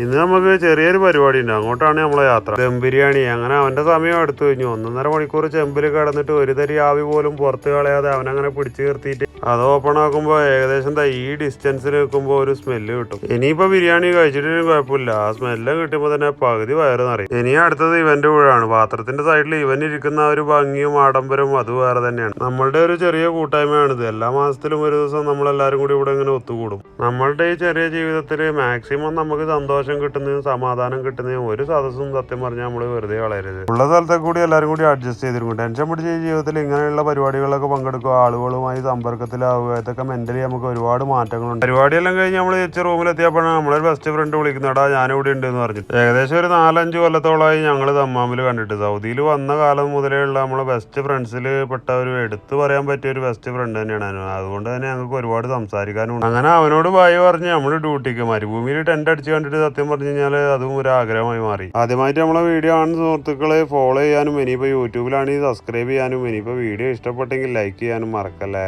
ഇന്ന് നമുക്ക് ചെറിയൊരു പരിപാടി ഉണ്ട്, അങ്ങോട്ടാണ് നമ്മളെ യാത്ര. ദം ബിരിയാണി. അങ്ങനെ അവന്റെ സമയം എടുത്തു കഴിഞ്ഞു. 1.5 മണിക്കൂർ ചെമ്പിൽ കിടന്നിട്ട് ഒരു തരി ആവി പോലും പുറത്ത് കളയാതെ അവനങ്ങനെ പിടിച്ചു നിർത്തിയിട്ട് അത് ഓപ്പൺ ആക്കുമ്പോൾ ഏകദേശം ഈ ഡിസ്റ്റൻസിൽ നിൽക്കുമ്പോൾ ഒരു സ്മെല്ല് കിട്ടും. ഇനിയിപ്പോൾ ബിരിയാണി കഴിച്ചിട്ടും കുഴപ്പമില്ല, ആ സ്മെല്ല് കിട്ടുമ്പോൾ തന്നെ പകുതി വയറ് നിറയും. ഇനി അടുത്തത് ഇവന്റെ ഊഴാണ്. പാത്രത്തിന്റെ സൈഡിൽ ഇവൻ ഇരിക്കുന്ന ഒരു ഭംഗിയും ആഡംബരവും അത് വേറെ തന്നെയാണ്. നമ്മളുടെ ഒരു ചെറിയ കൂട്ടായ്മയാണിത്. എല്ലാ മാസത്തിലും ഒരു ദിവസം നമ്മളെല്ലാവരും കൂടി ഇവിടെ ഇങ്ങനെ ഒത്തുകൂടും. നമ്മളുടെ ഈ ചെറിയ ജീവിതത്തിൽ മാക്സിമം നമുക്ക് സന്തോഷം കിട്ടുന്നതും സമാധാനം കിട്ടുന്നതും ഒരു സദസ്സും സത്യം പറഞ്ഞാൽ നമ്മൾ വെറുതെ കളയരുത്. ഉള്ള സ്ഥലത്തെ കൂടി എല്ലാവരും കൂടി അഡ്ജസ്റ്റ് ചെയ്തിരിക്കും. ടെൻഷൻ പിടിച്ച ഈ ജീവിതത്തിൽ ഇങ്ങനെയുള്ള പരിപാടികളൊക്കെ പങ്കെടുക്കുക, ആളുകളുമായി സമ്പർക്കത്തിലാവുക, ഇതൊക്കെ മെന്റലി നമുക്ക് ഒരുപാട് മാറ്റങ്ങളുണ്ട്. പരിപാടിയെല്ലാം കഴിഞ്ഞ് നമ്മൾ തിരിച്ച് റൂമിലെത്തിയപ്പോഴാണ് നമ്മളൊരു ബെസ്റ്റ് ഫ്രണ്ട് വിളിക്കുന്നടാ ഞാനിവിടെ ഉണ്ട് എന്ന് പറഞ്ഞിട്ട്. ഏകദേശം ഒരു 4-5 കൊല്ലത്തോളമായി ഞങ്ങൾ ദമ്മാമിൽ കണ്ടിട്ട്. സൗദിയിൽ വന്ന കാലം മുതലേ ഉള്ള നമ്മളെ ബെസ്റ്റ് ഫ്രണ്ട്സിൽ പെട്ട ഒരു എടുത്തു പറയാൻ പറ്റിയ ഒരു ബെസ്റ്റ് ഫ്രണ്ട് തന്നെയാണ്. അതുകൊണ്ട് തന്നെ ഞങ്ങൾക്ക് ഒരുപാട് സംസാരിക്കാനുണ്ട്. അങ്ങനെ അവനോട് ബായ് പറഞ്ഞ് നമ്മൾ ഡ്യൂട്ടിക്ക് മരുഭൂമിയിൽ ടെന്റ് അടിച്ച് കണ്ടിട്ട് സത്യം പറഞ്ഞു കഴിഞ്ഞാൽ അതും ഒരു ആഗ്രഹമായി മാറി. ആദ്യമായിട്ട് നമ്മളെ വീഡിയോ കാണുന്ന സുഹൃത്തുക്കളെ ഫോളോ ചെയ്യാനും ഇനിയിപ്പോൾ യൂട്യൂബിലാണെങ്കിൽ സബ്സ്ക്രൈബ് ചെയ്യാനും ഇനിയിപ്പോൾ വീഡിയോ ഇഷ്ടപ്പെട്ടെങ്കിൽ ലൈക്ക് ചെയ്യാനും മറക്കല്ലേ.